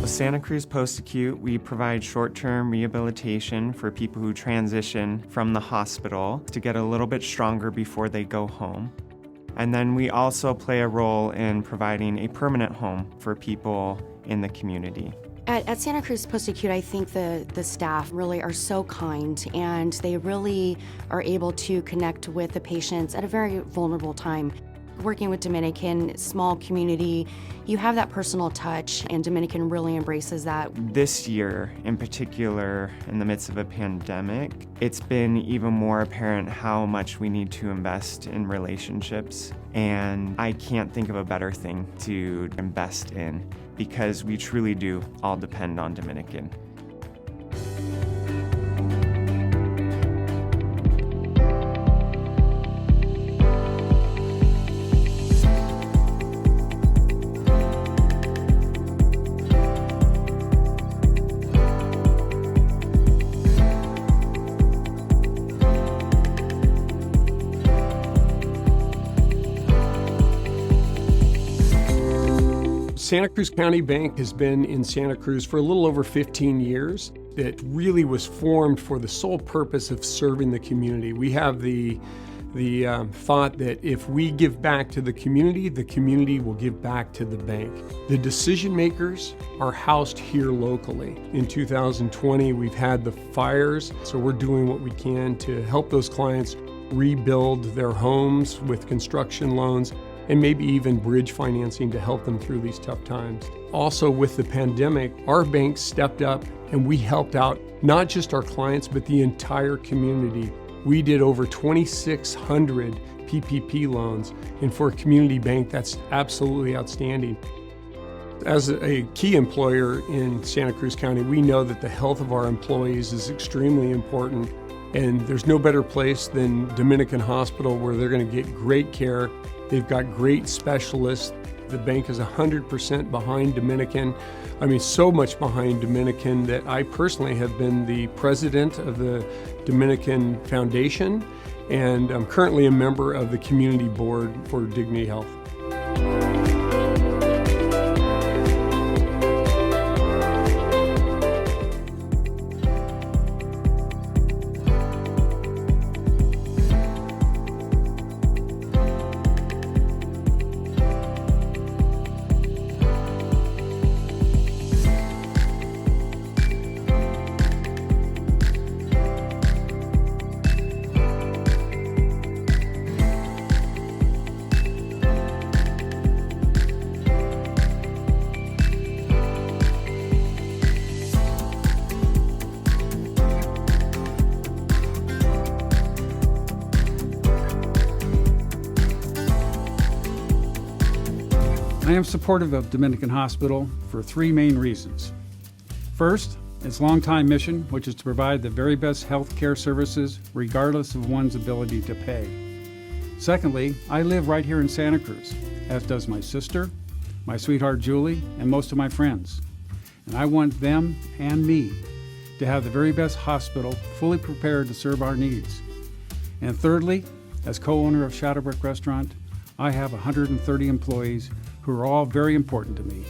With Santa Cruz Post-Acute, we provide short-term rehabilitation for people who transition from the hospital to get a little bit stronger before they go home. And then we also play a role in providing a permanent home for people in the community. At Santa Cruz Post-Acute, I think the staff really are so kind, and they really are able to connect with the patients at a very vulnerable time. Working with Dominican, small community, you have that personal touch, and Dominican really embraces that. This year, in particular, in the midst of a pandemic, it's been even more apparent how much we need to invest in relationships. And I can't think of a better thing to invest in, because we truly do all depend on Dominican. Santa Cruz County Bank has been in Santa Cruz for a little over 15 years. It really was formed for the sole purpose of serving the community. We have the thought that if we give back to the community will give back to the bank. The decision makers are housed here locally. In 2020, we've had the fires, so we're doing what we can to help those clients rebuild their homes with construction loans, and maybe even bridge financing to help them through these tough times. Also, with the pandemic, our bank stepped up and we helped out not just our clients, but the entire community. We did over 2,600 PPP loans, and for a community bank, that's absolutely outstanding. As a key employer in Santa Cruz County, we know that the health of our employees is extremely important, and there's no better place than Dominican Hospital, where they're going to get great care. They've got great specialists. The bank is 100% behind Dominican. I mean, so much behind Dominican that I personally have been the president of the Dominican Foundation, and I'm currently a member of the community board for Dignity Health. I am supportive of Dominican Hospital for three main reasons. First, its longtime mission, which is to provide the very best health care services regardless of one's ability to pay. Secondly, I live right here in Santa Cruz, as does my sister, my sweetheart Julie, and most of my friends. And I want them and me to have the very best hospital fully prepared to serve our needs. And thirdly, as co-owner of Shadowbrook Restaurant, I have 130 employees who are all very important to me,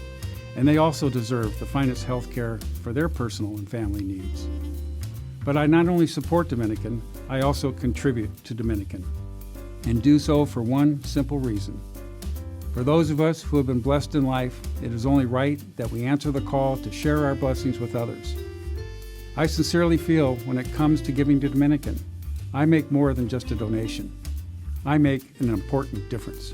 and they also deserve the finest health care for their personal and family needs. But I not only support Dominican, I also contribute to Dominican, and do so for one simple reason. For those of us who have been blessed in life, it is only right that we answer the call to share our blessings with others. I sincerely feel when it comes to giving to Dominican, I make more than just a donation. I make an important difference.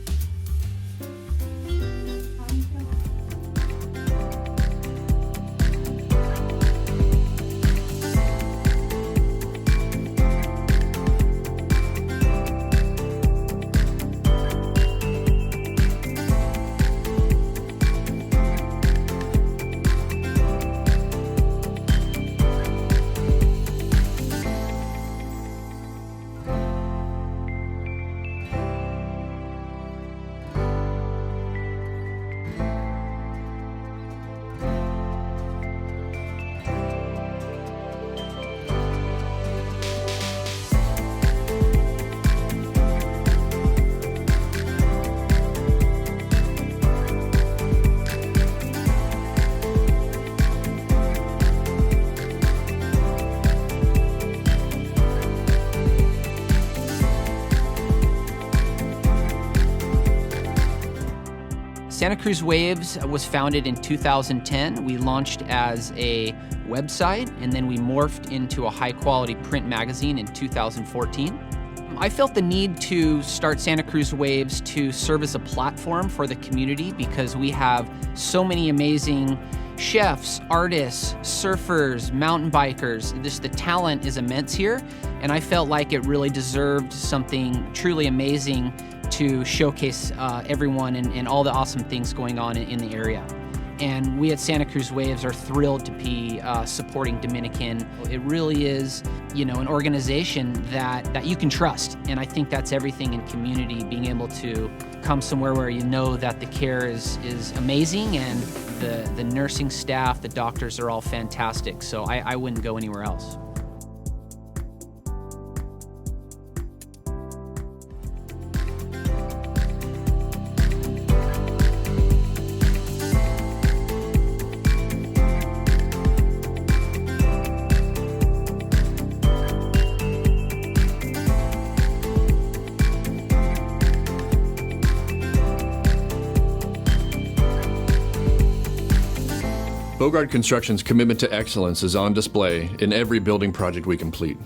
Santa Cruz Waves was founded in 2010. We launched as a website, and then we morphed into a high-quality print magazine in 2014. I felt the need to start Santa Cruz Waves to serve as a platform for the community because we have so many amazing chefs, artists, surfers, mountain bikers. Just the talent is immense here, and I felt like it really deserved something truly amazing to showcase everyone and all the awesome things going on in the area. And we at Santa Cruz Waves are thrilled to be supporting Dominican. It really is, an organization that you can trust. And I think that's everything in community, being able to come somewhere where you know that the care is amazing and the nursing staff, the doctors are all fantastic. So I wouldn't go anywhere else. Bogart Construction's commitment to excellence is on display in every building project we complete.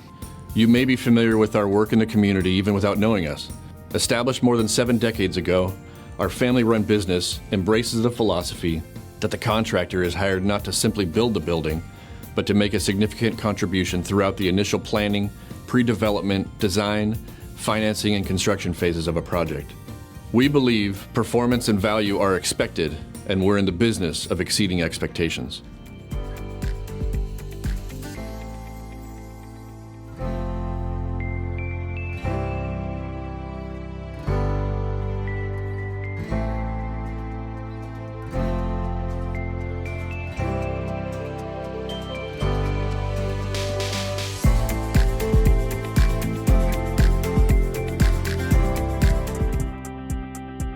You may be familiar with our work in the community even without knowing us. Established more than 7 decades ago, our family-run business embraces the philosophy that the contractor is hired not to simply build the building, but to make a significant contribution throughout the initial planning, pre-development, design, financing, and construction phases of a project. We believe performance and value are expected, and we're in the business of exceeding expectations.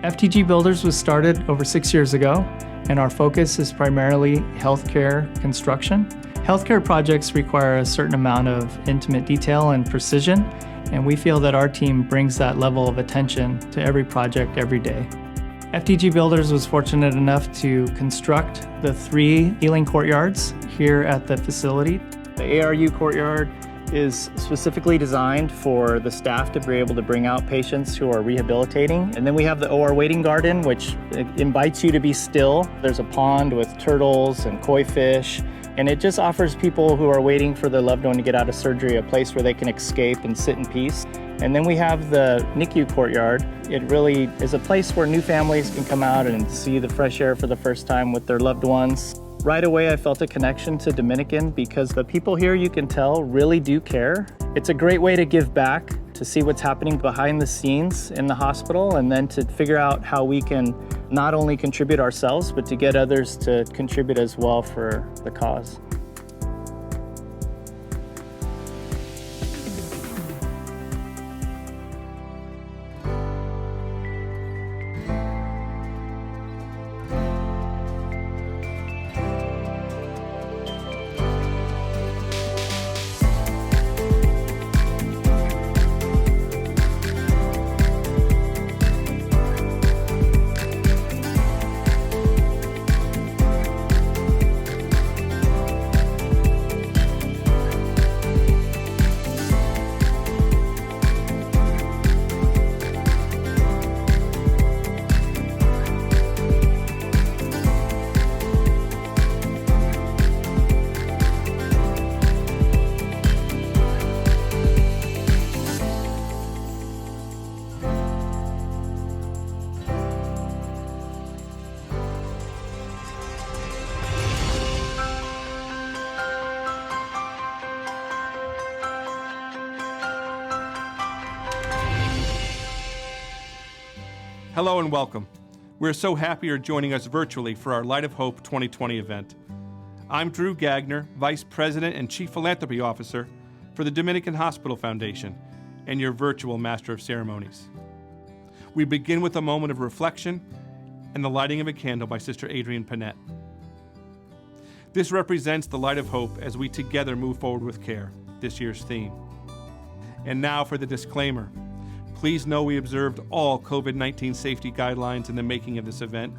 FTG Builders was started over 6 years ago, and our focus is primarily healthcare construction. Healthcare projects require a certain amount of intimate detail and precision, and we feel that our team brings that level of attention to every project every day. FTG Builders was fortunate enough to construct the 3 healing courtyards here at the facility. The ARU courtyard is specifically designed for the staff to be able to bring out patients who are rehabilitating. And then we have the OR waiting garden, which invites you to be still. There's a pond with turtles and koi fish, and it just offers people who are waiting for their loved one to get out of surgery a place where they can escape and sit in peace. And then we have the NICU courtyard. It really is a place where new families can come out and see the fresh air for the first time with their loved ones. Right away, I felt a connection to Dominican because the people here, you can tell, really do care. It's a great way to give back, to see what's happening behind the scenes in the hospital, and then to figure out how we can not only contribute ourselves, but to get others to contribute as well for the cause. Hello and welcome. We're so happy you're joining us virtually for our Light of Hope 2020 event. I'm Drew Gagner, Vice President and Chief Philanthropy Officer for the Dominican Hospital Foundation and your virtual Master of Ceremonies. We begin with a moment of reflection and the lighting of a candle by Sister Adrienne Panette. This represents the light of hope as we together move forward with care, this year's theme. And now for the disclaimer. Please know we observed all COVID-19 safety guidelines in the making of this event,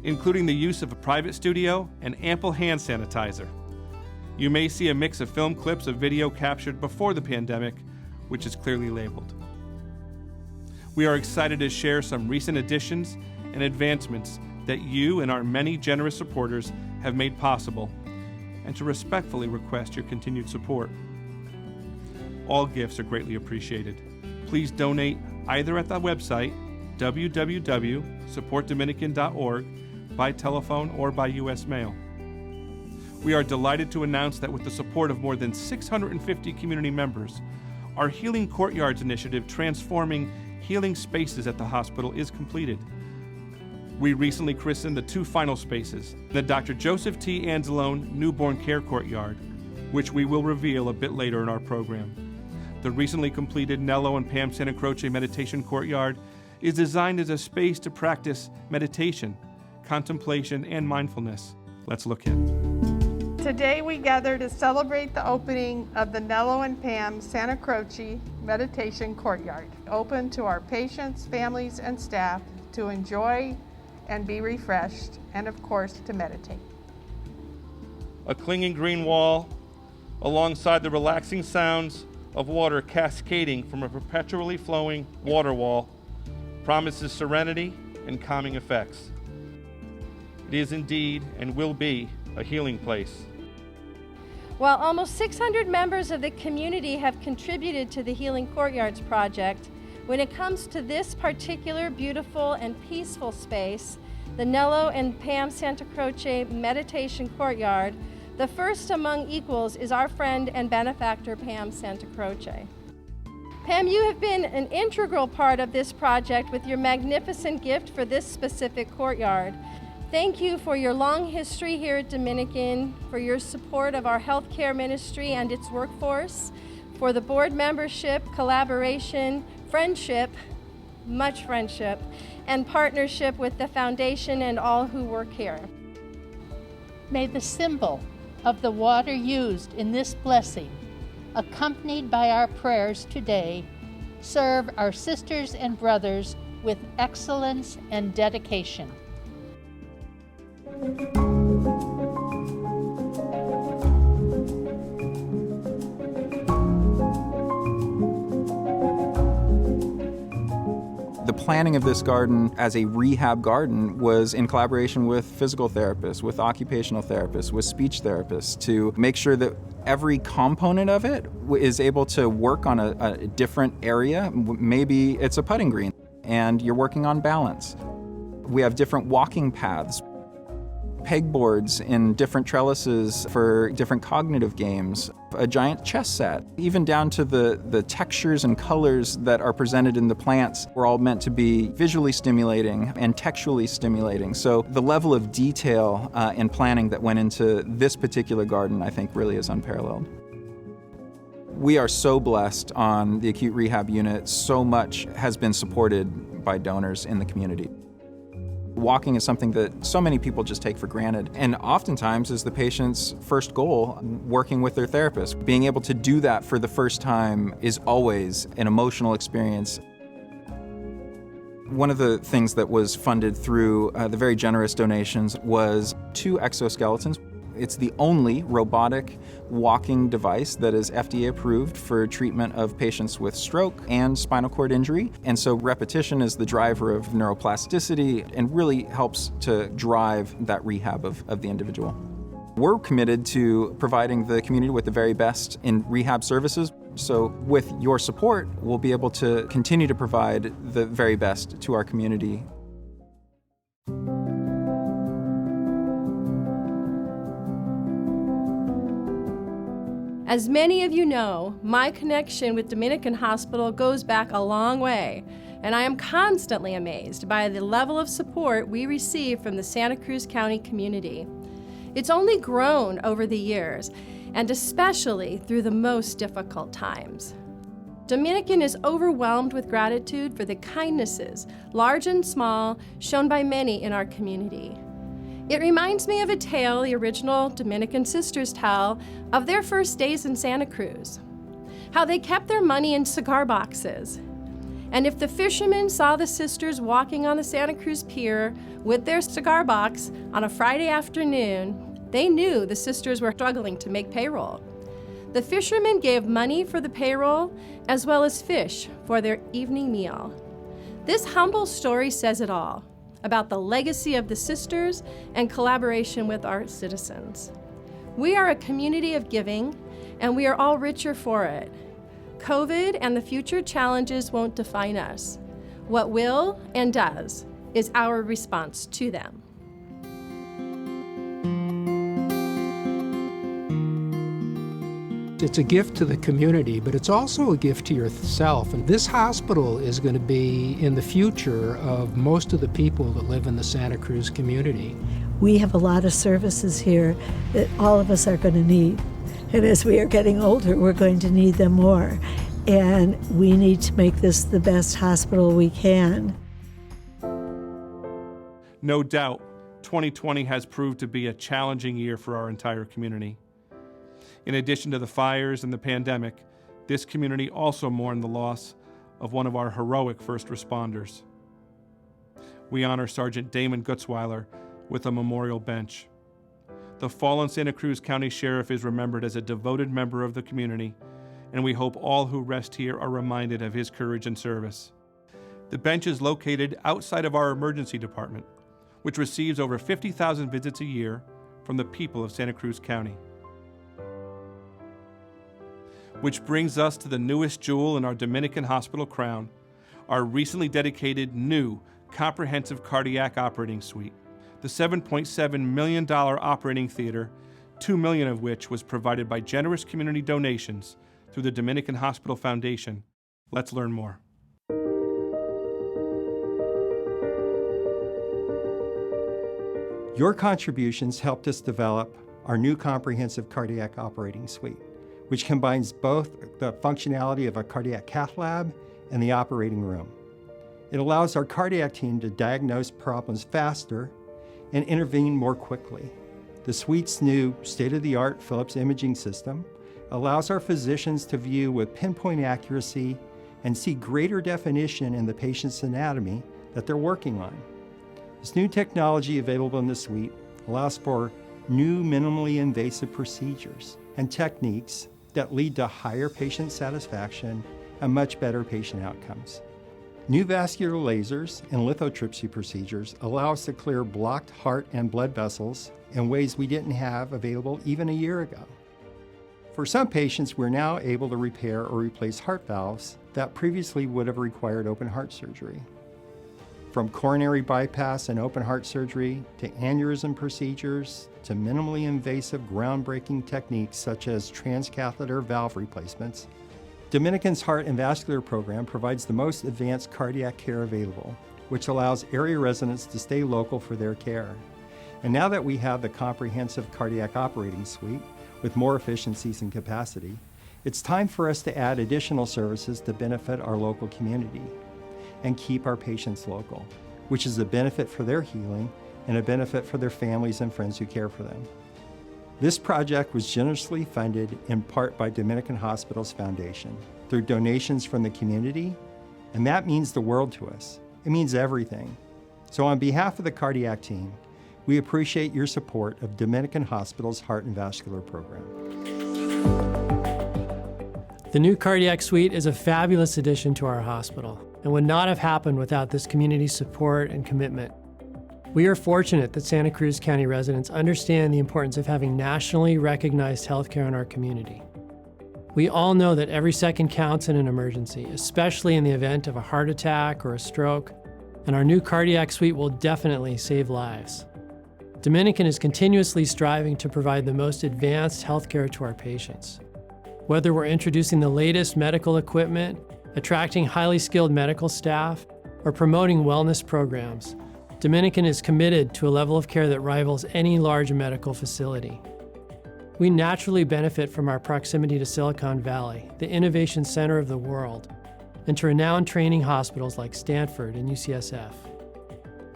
including the use of a private studio and ample hand sanitizer. You may see a mix of film clips of video captured before the pandemic, which is clearly labeled. We are excited to share some recent additions and advancements that you and our many generous supporters have made possible, and to respectfully request your continued support. All gifts are greatly appreciated. Please donate either at the website, www.supportdominican.org, by telephone or by U.S. mail. We are delighted to announce that with the support of more than 650 community members, our Healing Courtyards initiative transforming healing spaces at the hospital is completed. We recently christened the 2 final spaces, the Dr. Joseph T. Anzalone Newborn Care Courtyard, which we will reveal a bit later in our program. The recently completed Nello and Pam Santa Croce Meditation Courtyard is designed as a space to practice meditation, contemplation, and mindfulness. Let's look in. Today we gather to celebrate the opening of the Nello and Pam Santa Croce Meditation Courtyard, open to our patients, families, and staff to enjoy and be refreshed, and of course to meditate. A clinging green wall alongside the relaxing sounds of water cascading from a perpetually flowing water wall promises serenity and calming effects. It is indeed and will be a healing place. While almost 600 members of the community have contributed to the Healing Courtyards project, when it comes to this particular beautiful and peaceful space, the Nello and Pam Santa Croce Meditation Courtyard, the first among equals is our friend and benefactor, Pam Santa Croce. Pam, you have been an integral part of this project with your magnificent gift for this specific courtyard. Thank you for your long history here at Dominican, for your support of our healthcare ministry and its workforce, for the board membership, collaboration, friendship, much friendship, and partnership with the foundation and all who work here. May the symbol of the water used in this blessing, accompanied by our prayers today, serve our sisters and brothers with excellence and dedication. The planning of this garden as a rehab garden was in collaboration with physical therapists, with occupational therapists, with speech therapists to make sure that every component of it is able to work on a different area. Maybe it's a putting green and you're working on balance. We have different walking paths, pegboards in different trellises for different cognitive games, a giant chess set, even down to the textures and colors that are presented in the plants were all meant to be visually stimulating and textually stimulating. So the level of detail and planning that went into this particular garden, I think, really is unparalleled. We are so blessed on the acute rehab unit. So much has been supported by donors in the community. Walking is something that so many people just take for granted, and oftentimes is the patient's first goal, working with their therapist. Being able to do that for the first time is always an emotional experience. One of the things that was funded through the very generous donations was 2 exoskeletons. It's the only robotic walking device that is FDA approved for treatment of patients with stroke and spinal cord injury. And so repetition is the driver of neuroplasticity and really helps to drive that rehab of the individual. We're committed to providing the community with the very best in rehab services. So with your support, we'll be able to continue to provide the very best to our community. As many of you know, my connection with Dominican Hospital goes back a long way, and I am constantly amazed by the level of support we receive from the Santa Cruz County community. It's only grown over the years, and especially through the most difficult times. Dominican is overwhelmed with gratitude for the kindnesses, large and small, shown by many in our community. It reminds me of a tale the original Dominican sisters tell of their first days in Santa Cruz, how they kept their money in cigar boxes, And if the fishermen saw the sisters walking on the Santa Cruz Pier with their cigar box on a Friday afternoon, they knew the sisters were struggling to make payroll. The fishermen gave money for the payroll as well as fish for their evening meal. This humble story says it all about the legacy of the sisters and collaboration with our citizens. We are a community of giving, and we are all richer for it. COVID and the future challenges won't define us. What will and does is our response to them. It's a gift to the community, but it's also a gift to yourself. And this hospital is going to be in the future of most of the people that live in the Santa Cruz community. We have a lot of services here that all of us are going to need. And as we are getting older, we're going to need them more. And we need to make this the best hospital we can. No doubt, 2020 has proved to be a challenging year for our entire community. In addition to the fires and the pandemic, this community also mourned the loss of one of our heroic first responders. We honor Sergeant Damon Gutzweiler with a memorial bench. The fallen Santa Cruz County Sheriff is remembered as a devoted member of the community, and we hope all who rest here are reminded of his courage and service. The bench is located outside of our emergency department, which receives over 50,000 visits a year from the people of Santa Cruz County. Which brings us to the newest jewel in our Dominican Hospital crown, our recently dedicated new comprehensive cardiac operating suite, the $7.7 million operating theater, $2 million of which was provided by generous community donations through the Dominican Hospital Foundation. Let's learn more. Your contributions helped us develop our new comprehensive cardiac operating suite, which combines both the functionality of a cardiac cath lab and the operating room. It allows our cardiac team to diagnose problems faster and intervene more quickly. The suite's new state-of-the-art Philips imaging system allows our physicians to view with pinpoint accuracy and see greater definition in the patient's anatomy that they're working on. This new technology available in the suite allows for new minimally invasive procedures and techniques that lead to higher patient satisfaction and much better patient outcomes. New vascular lasers and lithotripsy procedures allow us to clear blocked heart and blood vessels in ways we didn't have available even a year ago. For some patients, we're now able to repair or replace heart valves that previously would have required open heart surgery. From coronary bypass and open heart surgery to aneurysm procedures to minimally invasive groundbreaking techniques such as transcatheter valve replacements, Dominican's Heart and Vascular Program provides the most advanced cardiac care available, which allows area residents to stay local for their care. And now that we have the comprehensive cardiac operating suite with more efficiencies and capacity, it's time for us to add additional services to benefit our local community and keep our patients local, which is a benefit for their healing and a benefit for their families and friends who care for them. This project was generously funded in part by Dominican Hospital Foundation through donations from the community, and that means the world to us. It means everything. So on behalf of the cardiac team, we appreciate your support of Dominican Hospital's Heart and Vascular Program. The new cardiac suite is a fabulous addition to our hospital and would not have happened without this community support and commitment. We are fortunate that Santa Cruz County residents understand the importance of having nationally recognized healthcare in our community. We all know that every second counts in an emergency, especially in the event of a heart attack or a stroke, and our new cardiac suite will definitely save lives. Dominican is continuously striving to provide the most advanced healthcare to our patients. Whether we're introducing the latest medical equipment, attracting highly skilled medical staff, or promoting wellness programs, Dominican is committed to a level of care that rivals any large medical facility. We naturally benefit from our proximity to Silicon Valley, the innovation center of the world, and to renowned training hospitals like Stanford and UCSF.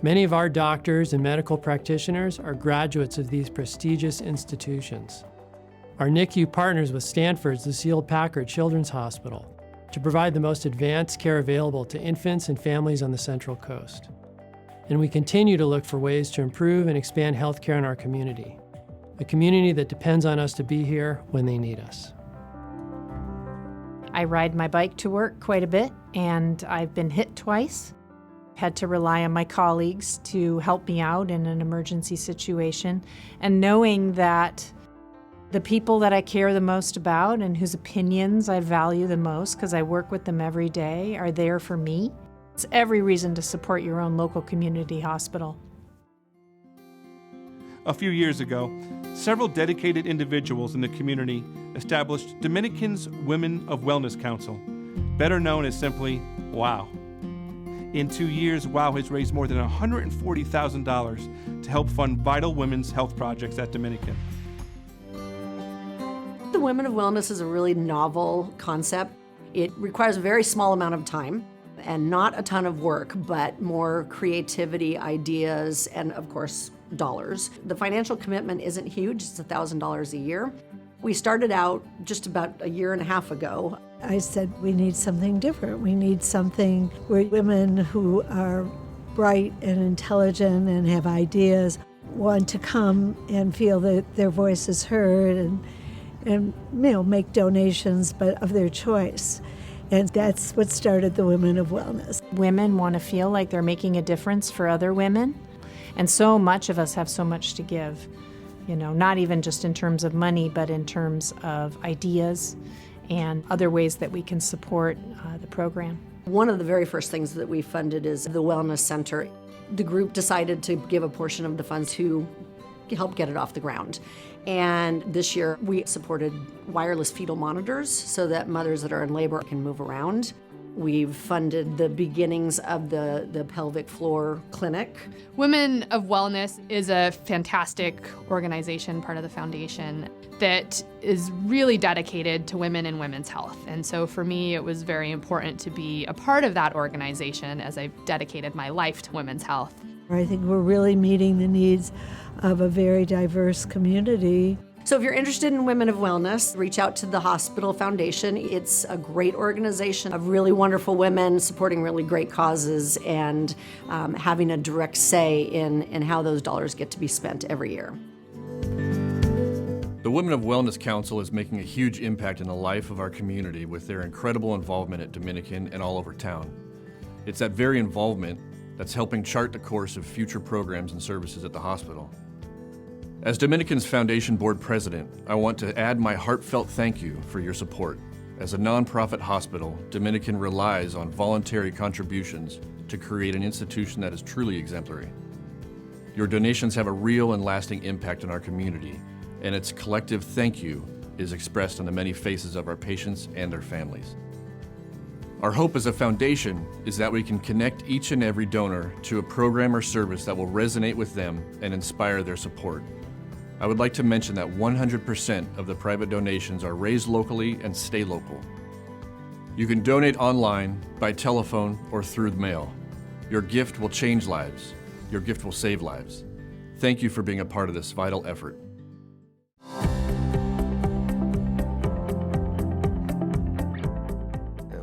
Many of our doctors and medical practitioners are graduates of these prestigious institutions. Our NICU partners with Stanford's Lucile Packard Children's Hospital, to provide the most advanced care available to infants and families on the Central Coast. And we continue to look for ways to improve and expand healthcare in our community, a community that depends on us to be here when they need us. I ride my bike to work quite a bit, and I've been hit twice. Had to rely on my colleagues to help me out in an emergency situation, and knowing that the people that I care the most about and whose opinions I value the most because I work with them every day are there for me. It's every reason to support your own local community hospital. A few years ago, several dedicated individuals in the community established Dominican's Women of Wellness Council, better known as simply WOW. In 2 years, WOW has raised more than $140,000 to help fund vital women's health projects at Dominican. The Women of Wellness is a really novel concept. It requires a very small amount of time and not a ton of work, but more creativity, ideas, and of course, dollars. The financial commitment isn't huge, it's $1,000 a year. We started out just about a year and a half ago. I said, we need something different. We need something where women who are bright and intelligent and have ideas want to come and feel that their voice is heard and make donations, but of their choice. And that's what started the Women of Wellness. Women want to feel like they're making a difference for other women, and so much of us have so much to give. Not even just in terms of money, but in terms of ideas and other ways that we can support the program. One of the very first things that we funded is the Wellness Center. The group decided to give a portion of the funds to help get it off the ground. And this year we supported wireless fetal monitors so that mothers that are in labor can move around. We've funded the beginnings of the pelvic floor clinic. Women of Wellness is a fantastic organization, part of the foundation, that is really dedicated to women and women's health. And so for me, it was very important to be a part of that organization as I've dedicated my life to women's health. I think we're really meeting the needs of a very diverse community. So if you're interested in Women of Wellness, reach out to the Hospital Foundation. It's a great organization of really wonderful women supporting really great causes and having a direct say in how those dollars get to be spent every year. The Women of Wellness Council is making a huge impact in the life of our community with their incredible involvement at Dominican and all over town. It's that very involvement that's helping chart the course of future programs and services at the hospital. As Dominican's Foundation Board President, I want to add my heartfelt thank you for your support. As a nonprofit hospital, Dominican relies on voluntary contributions to create an institution that is truly exemplary. Your donations have a real and lasting impact on our community, and its collective thank you is expressed on the many faces of our patients and their families. Our hope as a foundation is that we can connect each and every donor to a program or service that will resonate with them and inspire their support. I would like to mention that 100% of the private donations are raised locally and stay local. You can donate online, by telephone, or through the mail. Your gift will change lives. Your gift will save lives. Thank you for being a part of this vital effort.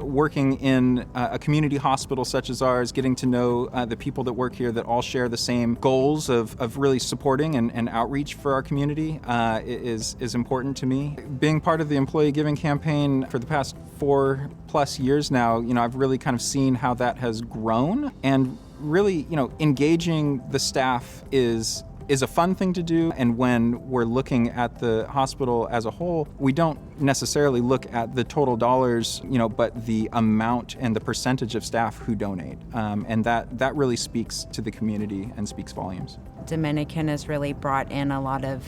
Working in a community hospital such as ours, getting to know the people that work here that all share the same goals of really supporting and outreach for our community is important to me. Being part of the employee giving campaign for the past 4+ years now, I've really kind of seen how that has grown, and really, engaging the staff is a fun thing to do. And when we're looking at the hospital as a whole, we don't necessarily look at the total dollars, but the amount and the percentage of staff who donate. And that really speaks to the community and speaks volumes. Dominican has really brought in a lot of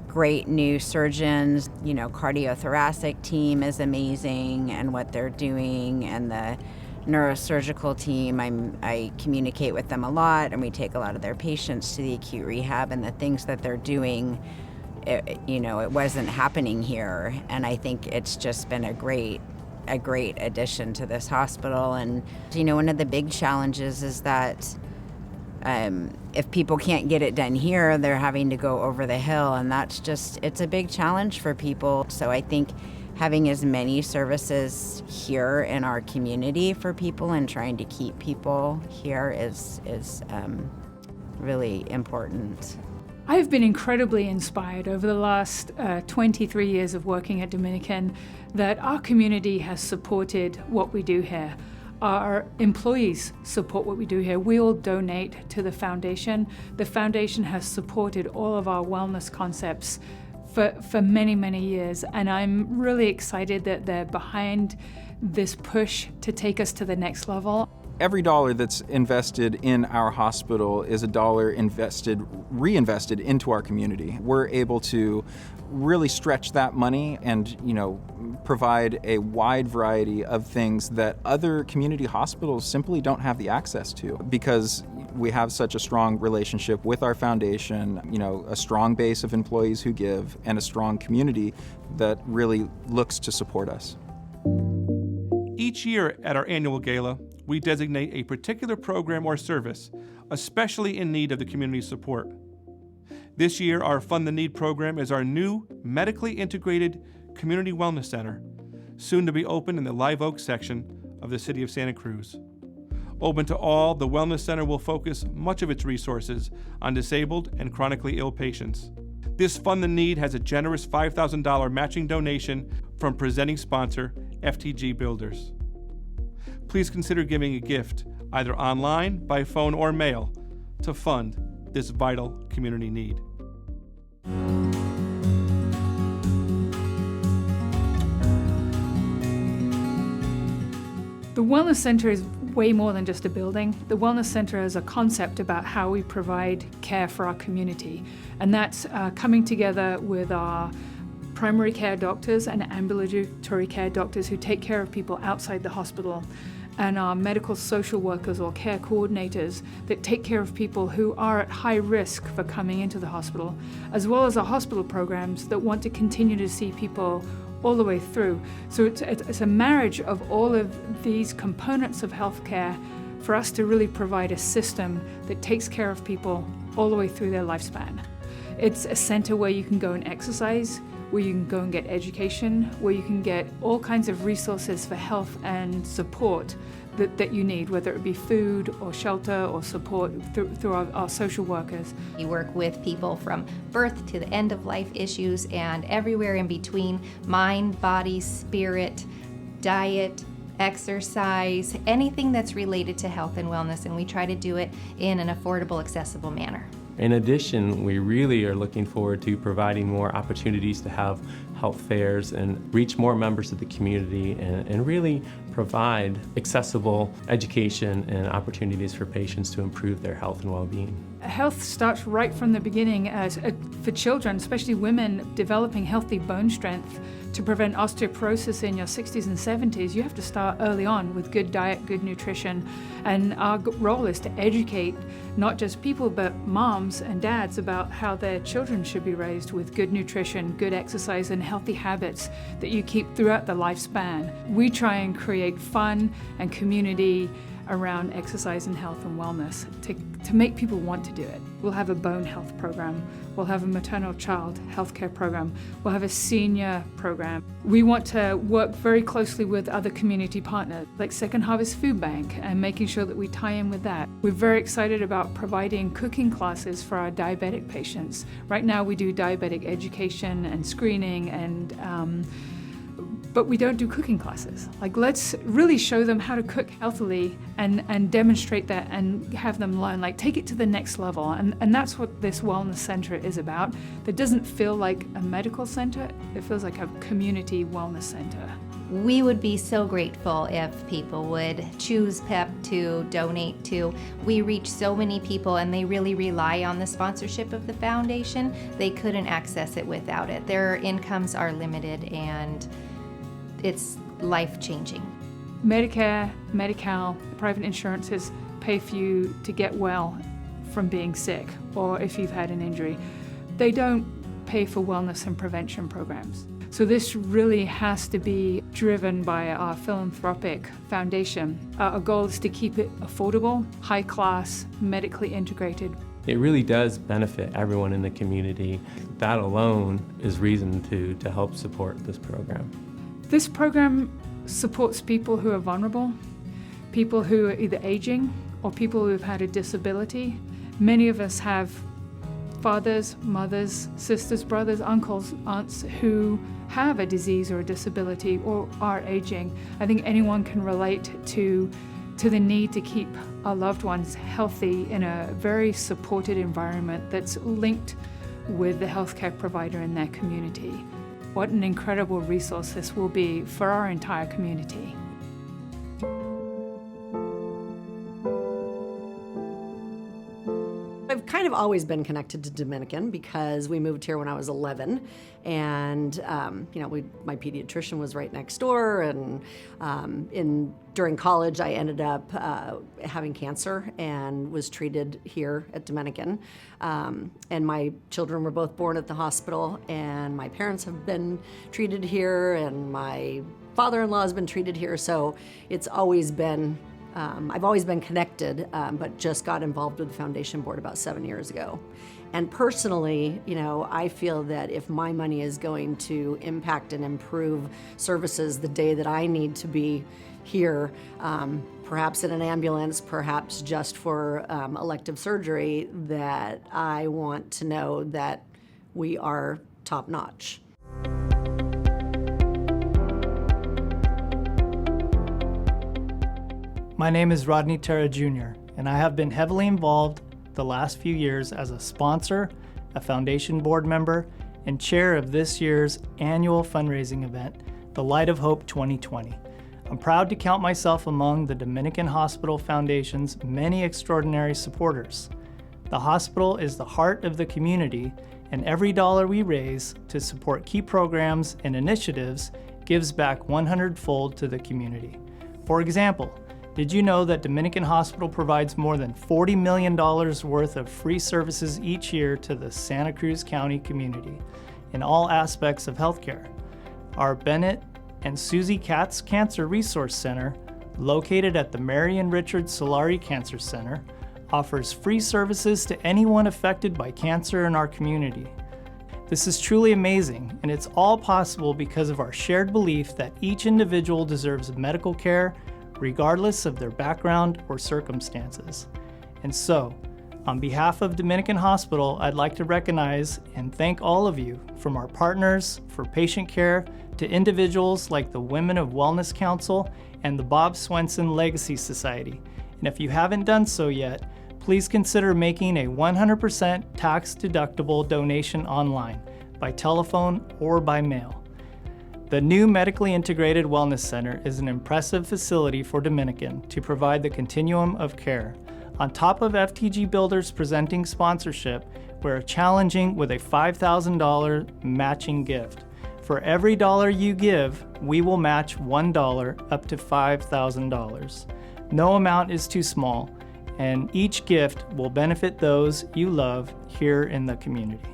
great new surgeons. Cardiothoracic team is amazing and what they're doing, and the neurosurgical team, I communicate with them a lot, and we take a lot of their patients to the acute rehab, and the things that they're doing, it wasn't happening here, and I think it's just been a great addition to this hospital. And one of the big challenges is that if people can't get it done here, they're having to go over the hill, and it's a big challenge for people. So I think having as many services here in our community for people and trying to keep people here is really important. I've been incredibly inspired over the last 23 years of working at Dominican that our community has supported what we do here. Our employees support what we do here. We all donate to the foundation. The foundation has supported all of our wellness concepts for many, many years, and I'm really excited that they're behind this push to take us to the next level. Every dollar that's invested in our hospital is a dollar reinvested into our community. We're able to really stretch that money and, provide a wide variety of things that other community hospitals simply don't have the access to because we have such a strong relationship with our foundation, a strong base of employees who give and a strong community that really looks to support us. Each year at our annual gala, we designate a particular program or service, especially in need of the community's support. This year, our Fund the Need program is our new medically integrated community wellness center, soon to be open in the Live Oak section of the city of Santa Cruz. Open to all, the Wellness Center will focus much of its resources on disabled and chronically ill patients. This Fund the Need has a generous $5,000 matching donation from presenting sponsor, FTG Builders. Please consider giving a gift, either online, by phone, or mail, to fund this vital community need. The Wellness Center is way more than just a building. The Wellness Center is a concept about how we provide care for our community, and that's coming together with our primary care doctors and ambulatory care doctors who take care of people outside the hospital, and our medical social workers or care coordinators that take care of people who are at high risk for coming into the hospital, as well as our hospital programs that want to continue to see people all the way through. So it's a marriage of all of these components of healthcare for us to really provide a system that takes care of people all the way through their lifespan. It's a center where you can go and exercise, where you can go and get education, where you can get all kinds of resources for health and support that you need, whether it be food or shelter or support through our social workers. You work with people from birth to the end of life issues and everywhere in between: mind, body, spirit, diet, exercise, anything that's related to health and wellness, and we try to do it in an affordable, accessible manner. In addition, we really are looking forward to providing more opportunities to have health fairs and reach more members of the community and really provide accessible education and opportunities for patients to improve their health and well-being. Health starts right from the beginning for children, especially women, developing healthy bone strength. To prevent osteoporosis in your 60s and 70s, you have to start early on with good diet, good nutrition. And our role is to educate not just people, but moms and dads about how their children should be raised with good nutrition, good exercise, and healthy habits that you keep throughout the lifespan. We try and create fun and community around exercise and health and wellness to make people want to do it. We'll have a bone health program. We'll have a maternal child healthcare program. We'll have a senior program. We want to work very closely with other community partners like Second Harvest Food Bank and making sure that we tie in with that. We're very excited about providing cooking classes for our diabetic patients. Right now we do diabetic education and screening but we don't do cooking classes. Let's really show them how to cook healthily and demonstrate that and have them learn, take it to the next level. And that's what this wellness center is about. It doesn't feel like a medical center, it feels like a community wellness center. We would be so grateful if people would choose PEP to donate to. We reach so many people and they really rely on the sponsorship of the foundation. They couldn't access it without it. Their incomes are limited and it's life-changing. Medicare, Medi-Cal, private insurances pay for you to get well from being sick or if you've had an injury. They don't pay for wellness and prevention programs. So this really has to be driven by our Philanthropic Foundation. Our goal is to keep it affordable, high-class, medically integrated. It really does benefit everyone in the community. That alone is reason to help support this program. This program supports people who are vulnerable, people who are either aging or people who have had a disability. Many of us have fathers, mothers, sisters, brothers, uncles, aunts who have a disease or a disability or are aging. I think anyone can relate to the need to keep our loved ones healthy in a very supported environment that's linked with the healthcare provider in their community. What an incredible resource this will be for our entire community. I've kind of always been connected to Dominican because we moved here when I was 11, and my pediatrician was right next door. And during college, I ended up having cancer and was treated here at Dominican. And my children were both born at the hospital, and my parents have been treated here, and my father-in-law has been treated here. So it's always been. I've always been connected, but just got involved with the foundation board about 7 years ago. And personally, I feel that if my money is going to impact and improve services the day that I need to be here, perhaps in an ambulance, perhaps just for elective surgery, that I want to know that we are top-notch. My name is Rodney Terra Jr., and I have been heavily involved the last few years as a sponsor, a foundation board member, and chair of this year's annual fundraising event, the Light of Hope 2020. I'm proud to count myself among the Dominican Hospital Foundation's many extraordinary supporters. The hospital is the heart of the community, and every dollar we raise to support key programs and initiatives gives back 100-fold to the community. For example, did you know that Dominican Hospital provides more than $40 million worth of free services each year to the Santa Cruz County community in all aspects of healthcare? Our Bennett and Susie Katz Cancer Resource Center, located at the Mary and Richard Solari Cancer Center, offers free services to anyone affected by cancer in our community. This is truly amazing, and it's all possible because of our shared belief that each individual deserves medical care regardless of their background or circumstances. And so, on behalf of Dominican Hospital, I'd like to recognize and thank all of you, from our partners for patient care to individuals like the Women of Wellness Council and the Bob Swenson Legacy Society. And if you haven't done so yet, please consider making a 100% tax-deductible donation online, by telephone or by mail. The new Medically Integrated Wellness Center is an impressive facility for Dominican to provide the continuum of care. On top of FTG Builders presenting sponsorship, we're challenging with a $5,000 matching gift. For every dollar you give, we will match $1 up to $5,000. No amount is too small, and each gift will benefit those you love here in the community.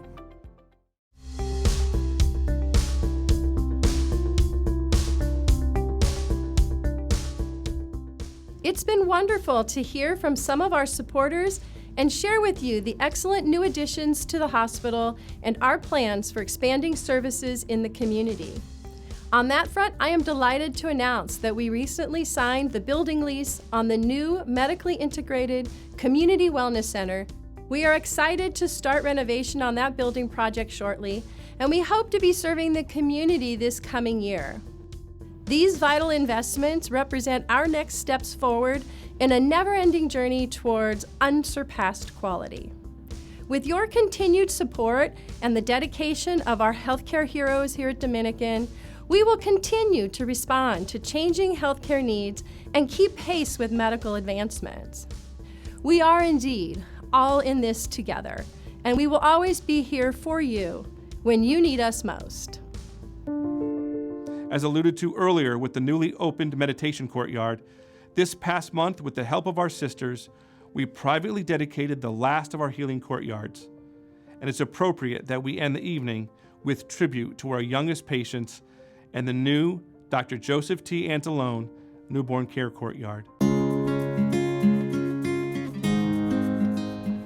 It's been wonderful to hear from some of our supporters and share with you the excellent new additions to the hospital and our plans for expanding services in the community. On that front, I am delighted to announce that we recently signed the building lease on the new Medically Integrated Community Wellness Center. We are excited to start renovation on that building project shortly, and we hope to be serving the community this coming year. These vital investments represent our next steps forward in a never-ending journey towards unsurpassed quality. With your continued support and the dedication of our healthcare heroes here at Dominican, we will continue to respond to changing healthcare needs and keep pace with medical advancements. We are indeed all in this together, and we will always be here for you when you need us most. As alluded to earlier with the newly opened meditation courtyard, this past month, with the help of our sisters, we privately dedicated the last of our healing courtyards. And it's appropriate that we end the evening with tribute to our youngest patients and the new Dr. Joseph T. Anzalone Newborn Care Courtyard.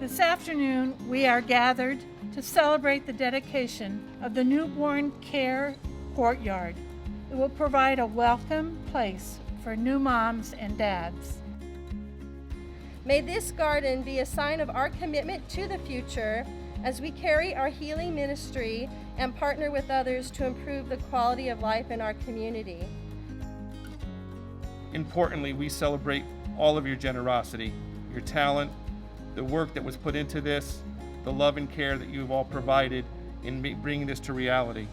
This afternoon, we are gathered to celebrate the dedication of the Newborn Care Courtyard. It will provide a welcome place for new moms and dads. May this garden be a sign of our commitment to the future as we carry our healing ministry and partner with others to improve the quality of life in our community. Importantly, we celebrate all of your generosity, your talent, the work that was put into this, the love and care that you've all provided in bringing this to reality.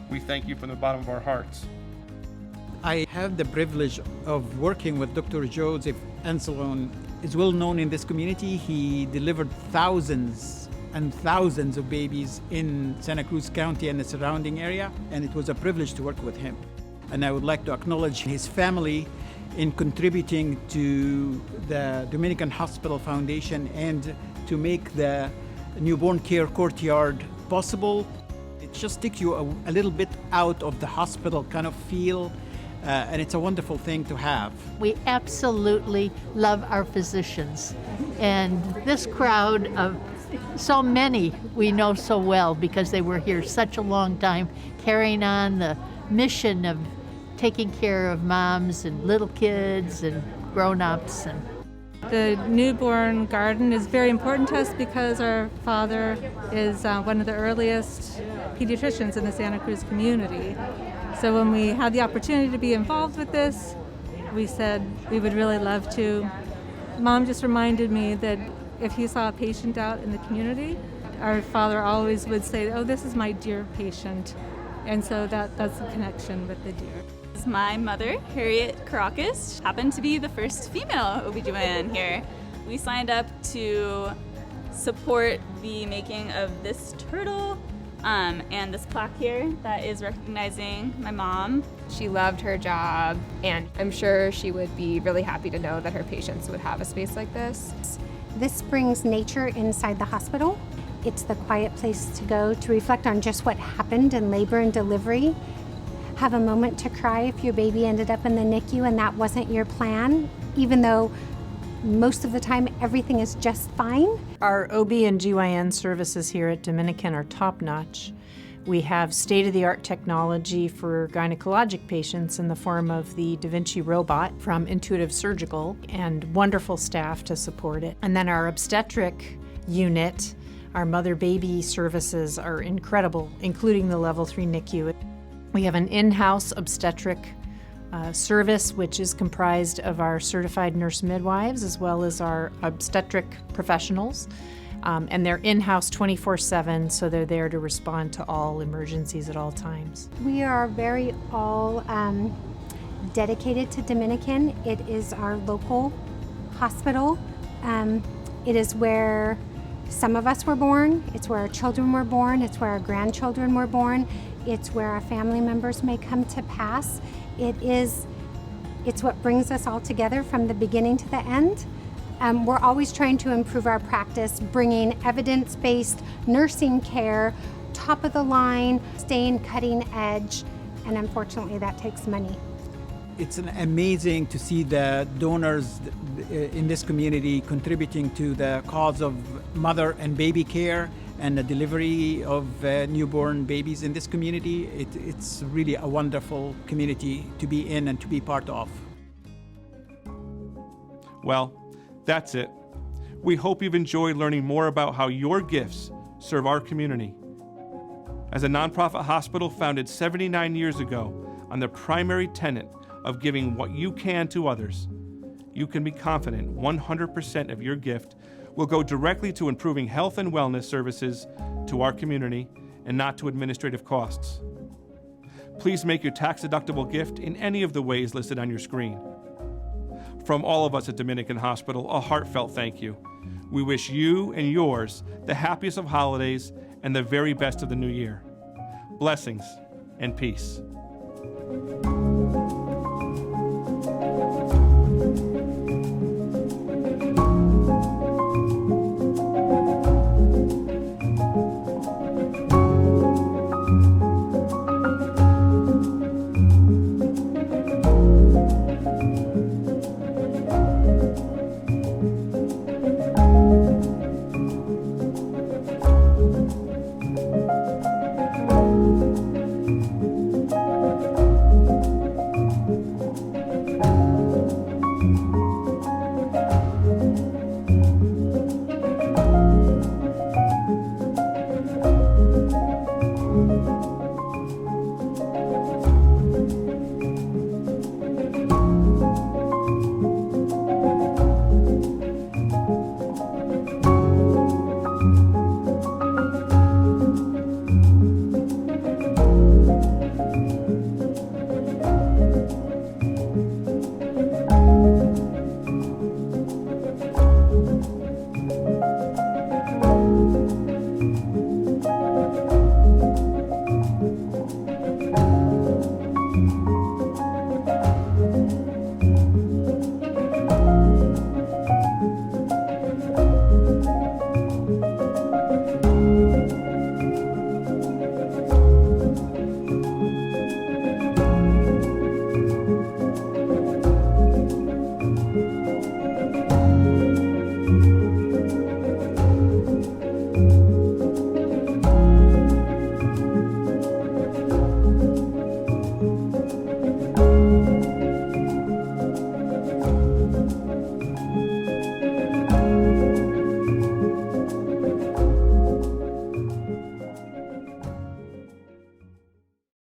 We thank you from the bottom of our hearts. I have the privilege of working with Dr. Joseph Anselon. Is well known in this community. He delivered thousands and thousands of babies in Santa Cruz County and the surrounding area, and it was a privilege to work with him. And I would like to acknowledge his family in contributing to the Dominican Hospital Foundation and to make the newborn care courtyard possible. It just takes you a little bit out of the hospital kind of feel, and it's a wonderful thing to have. We absolutely love our physicians, and this crowd of so many we know so well because they were here such a long time, carrying on the mission of taking care of moms and little kids and grown-ups. And the newborn garden is very important to us because our father is one of the earliest pediatricians in the Santa Cruz community. So when we had the opportunity to be involved with this, we said we would really love to. Mom just reminded me that if he saw a patient out in the community, our father always would say, "Oh, this is my dear patient." And so that's the connection with the deer. My mother, Harriet Caracas, happened to be the first female OBGYN here. We signed up to support the making of this turtle and this plaque here that is recognizing my mom. She loved her job, and I'm sure she would be really happy to know that her patients would have a space like this. This brings nature inside the hospital. It's the quiet place to go to reflect on just what happened in labor and delivery. Have a moment to cry if your baby ended up in the NICU and that wasn't your plan, even though most of the time everything is just fine. Our OB and GYN services here at Dominican are top-notch. We have state-of-the-art technology for gynecologic patients in the form of the Da Vinci robot from Intuitive Surgical, and wonderful staff to support it. And then our obstetric unit, our mother-baby services are incredible, including the Level 3 NICU. We have an in-house obstetric service, which is comprised of our certified nurse midwives as well as our obstetric professionals. And they're in-house 24/7, so they're there to respond to all emergencies at all times. We are very all dedicated to Dominican. It is our local hospital. It is where some of us were born. It's where our children were born. It's where our grandchildren were born. It's where our family members may come to pass. It's what brings us all together from the beginning to the end. We're always trying to improve our practice, bringing evidence-based nursing care, top of the line, staying cutting edge, and unfortunately that takes money. It's amazing to see the donors in this community contributing to the cause of mother and baby care and the delivery of newborn babies in this community. It's really a wonderful community to be in and to be part of. Well, that's it. We hope you've enjoyed learning more about how your gifts serve our community. As a nonprofit hospital founded 79 years ago on the primary tenet of giving what you can to others, you can be confident 100% of your gift will go directly to improving health and wellness services to our community and not to administrative costs. Please make your tax-deductible gift in any of the ways listed on your screen. From all of us at Dominican Hospital, a heartfelt thank you. We wish you and yours the happiest of holidays and the very best of the new year. Blessings and peace.